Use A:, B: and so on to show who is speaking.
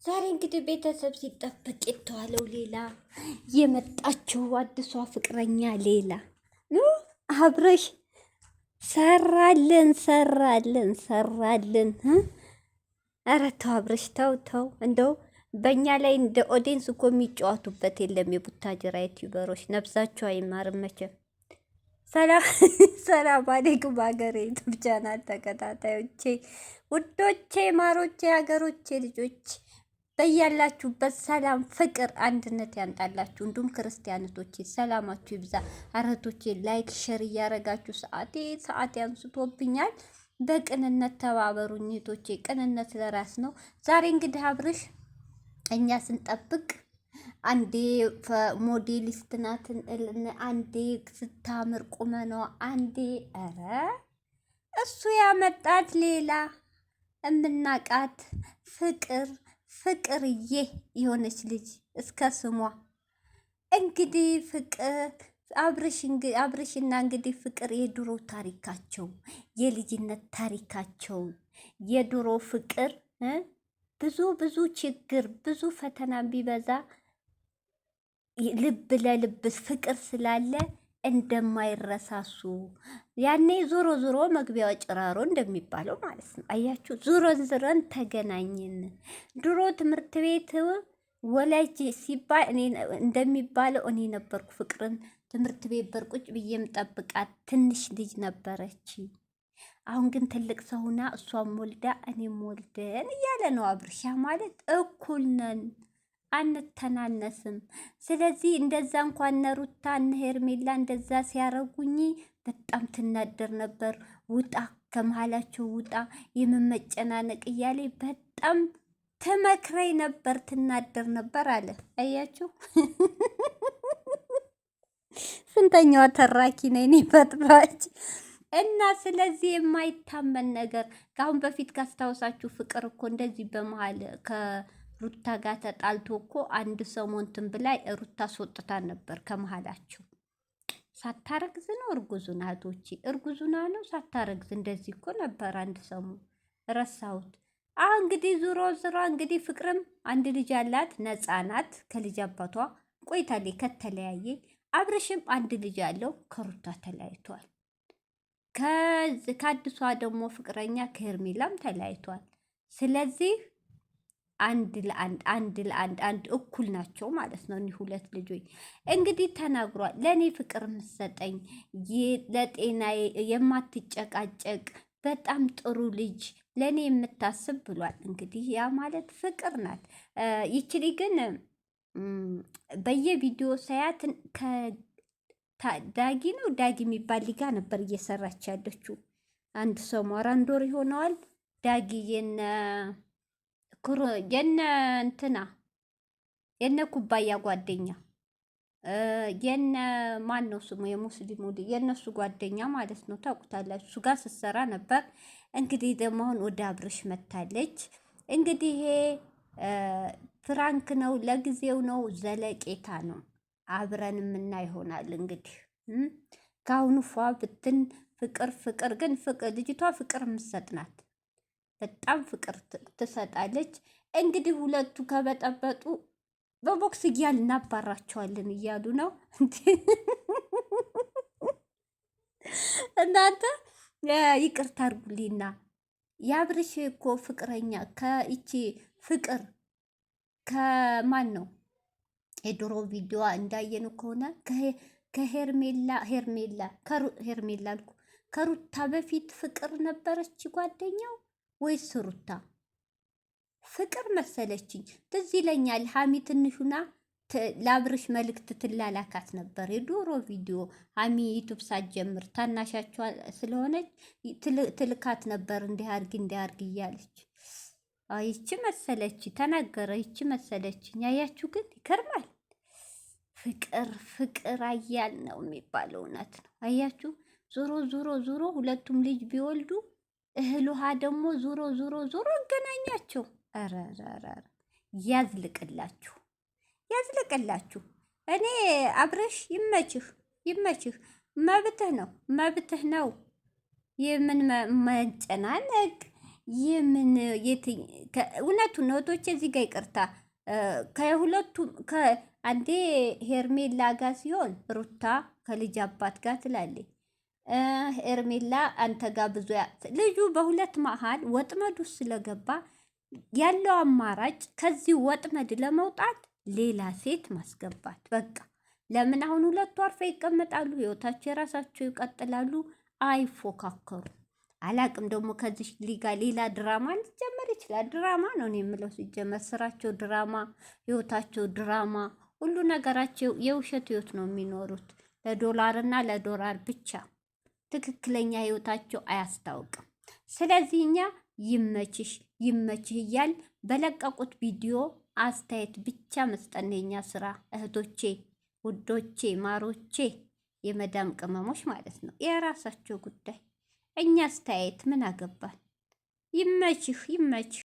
A: ዛሬ እንግዲህ ቤተሰብ ሲጠበቅ የተዋለው ሌላ የመጣችው አዲሷ ፍቅረኛ ሌላ አብረሽ ሰራልን። ኧረ ተው አብረሽ ተው። እንደው በእኛ ላይ እንደ ኦዲንስ እኮ የሚጫወቱበት የለም። የቡታጅራ ዩቲዩበሮች ነብሳቸው አይማርም መቼም። ሰላም ሰላም አለይኩም ሀገሬ ዩቲዩብ ቻናል ተከታታዮቼ፣ ውዶቼ፣ ማሮቼ፣ ሀገሮቼ ልጆች በያላችሁበት ሰላም፣ ፍቅር፣ አንድነት ያንጣላችሁ። እንዲሁም ክርስቲያኖቶቼ ሰላማችሁ ይብዛ። አረቶቼ ላይክ ሼር እያረጋችሁ ሰዓት ያንስቶብኛል። በቅንነት ተባበሩኝ እህቶቼ። ቅንነት ለራስ ነው። ዛሬ እንግዲህ አብርሽ እኛ ስንጠብቅ አንዴ ሞዴሊስት ናትን፣ አንዴ ስታምር ቁመኗ፣ አንዴ እሱ ያመጣት ሌላ እምናቃት ፍቅርዬ የሆነች ልጅ እስከ ስሟ እንግዲህ ፍቅር አብርሽና እንግዲህ ፍቅር የድሮ ታሪካቸው የልጅነት ታሪካቸው የድሮ ፍቅር ብዙ ችግር ብዙ ፈተና ቢበዛ ልብ ለልብ ፍቅር ስላለ እንደማይረሳሱ ያኔ ዞሮ መግቢያው ጭራሮ እንደሚባለው ማለት ነው። አያችሁ፣ ዞረን ተገናኝን። ድሮ ትምህርት ቤት ወላጅ ሲባል እኔ እንደሚባለው እኔ ነበርኩ ፍቅርን ትምህርት ቤት በርቁጭ ብዬም ጠብቃት ትንሽ ልጅ ነበረች። አሁን ግን ትልቅ ሰውና እሷም ወልዳ እኔም ወልደን እያለ ነው አብርሻ። ማለት እኩል ነን አንተናነስም። ስለዚህ እንደዛ እንኳን ነሩታ እነ ሄርሜላ እንደዛ ሲያረጉኝ በጣም ትናደር ነበር። ውጣ ከመሀላቸው ውጣ፣ የመመጨናነቅ እያለ በጣም ትመክረኝ ነበር፣ ትናደር ነበር አለ። አያችሁ ስንተኛዋ ተራኪ ነኝ እኔ በጥባጭ እና ስለዚህ የማይታመን ነገር ከአሁን በፊት ካስታውሳችሁ ፍቅር እኮ እንደዚህ በመሀል ሩታ ጋር ተጣልቶ እኮ አንድ ሰሞን እንትን ብላይ ሩታ አስወጥታን ነበር ከመሀላቸው። ሳታረግዝ ነው እርጉዙና እህቶቼ፣ እርጉዙና ነው ሳታረግዝ እንደዚህ እኮ ነበር አንድ ሰሞን ረሳሁት። እንግዲህ ዙሮ እንግዲህ ፍቅርም አንድ ልጅ አላት፣ ነፃ ናት ከልጅ አባቷ ቆይታለች ከተለያየ። አብርሽም አንድ ልጅ አለው ከሩታ ተለያይቷል። ከአዲሷ ደግሞ ፍቅረኛ ከሄርሜላም ተለያይቷል። ስለዚህ አንድ እኩል ናቸው ማለት ነው። እኒህ ሁለት ልጆች እንግዲህ ተናግሯል። ለእኔ ፍቅር የምትሰጠኝ ለጤና የማትጨቃጨቅ በጣም ጥሩ ልጅ ለእኔ የምታስብ ብሏል። እንግዲህ ያ ማለት ፍቅር ናት። ይችሊ ግን በየቪዲዮ ሳያት ዳጊ የሚባል ሊጋ ነበር እየሰራች ያለችው። አንድ ሰው አንድ ወር ይሆነዋል። ዳጊ የነ ኩባያ ጓደኛ የነ ማን ነው ስሙ የሙስሊሙ የነሱ ጓደኛ ማለት ነው። ታውቁታላችሁ። እሱ ጋር ስትሰራ ነበር። እንግዲህ ደግሞ አሁን ወደ አብርሽ መታለች። እንግዲህ ይሄ ፍራንክ ነው፣ ለጊዜው ነው፣ ዘለቄታ ነው። አብረን የምና ይሆናል። እንግዲህ ከአሁኑ ፏ ብትን ፍቅር ግን ልጅቷ ፍቅር የምትሰጥ ናት። በጣም ፍቅር ትሰጣለች። እንግዲህ ሁለቱ ከበጠበጡ በቦክስ እያል እናባራቸዋለን እያሉ ነው እናንተ። ይቅርታ አድርጉልኝና የአብርሽ እኮ ፍቅረኛ ከይቺ ፍቅር ከማን ነው የድሮ ቪዲዮዋ እንዳየኑ ከሆነ ሄርሜላ አልኩ ከሩታ በፊት ፍቅር ነበረች ጓደኛው ወይስ ሩታ? ፍቅር መሰለችኝ። ትዝ ይለኛል ሀሚ ትንሹና ለአብርሽ መልእክት ትላላካት ነበር። የዶሮ ቪዲዮ ሀሚ ዩቱብ ሳትጀምር ታናሻቸዋ ስለሆነች ትልካት ነበር። እንዲያርግ እያለች ይቺ መሰለች ተናገረ። ይቺ መሰለች። ያያችሁ ግን ይከርማል። ፍቅር አያል ነው የሚባለው እውነት ነው። አያችሁ ዞሮ ሁለቱም ልጅ ቢወልዱ እህል ውሃ ደግሞ ዞሮ አገናኛቸው። ኧረ ያዝልቅላችሁ። እኔ አብረሽ ይመችህ፣ መብትህ ነው። የምን መጨናነቅ ይምን እውነቱን ነው እህቶቼ፣ እዚህ ጋር ይቅርታ ከሁለቱም ከአንዴ ሄርሜላ ጋር ሲሆን ሩታ ከልጅ አባት ጋር ትላለች። ሄርሜላ አንተ ጋር ብዙ ልጁ በሁለት መሀል ወጥመድ ውስጥ ስለገባ ያለው አማራጭ ከዚህ ወጥመድ ለመውጣት ሌላ ሴት ማስገባት። በቃ ለምን አሁን ሁለቱ አርፈው ይቀመጣሉ? ህይወታቸው የራሳቸው ይቀጥላሉ፣ አይፎካከሩ። አላቅም ደግሞ ከዚህ ሊጋ ሌላ ድራማ ሊጀመር ይችላል። ድራማ ነው እኔ የምለው ሲጀመር፣ ስራቸው ድራማ፣ ህይወታቸው ድራማ፣ ሁሉ ነገራቸው የውሸት ህይወት ነው የሚኖሩት ለዶላርና ለዶላር ብቻ። ትክክለኛ ህይወታቸው አያስታውቅም። ስለዚህ እኛ ይመችሽ ይመችህ እያል በለቀቁት ቪዲዮ አስተያየት ብቻ መስጠት ነው የኛ ስራ። እህቶቼ፣ ውዶቼ፣ ማሮቼ፣ የመዳም ቅመሞች ማለት ነው። የራሳቸው ጉዳይ። እኛ አስተያየት ምን አገባን? ይመችህ ይመችህ።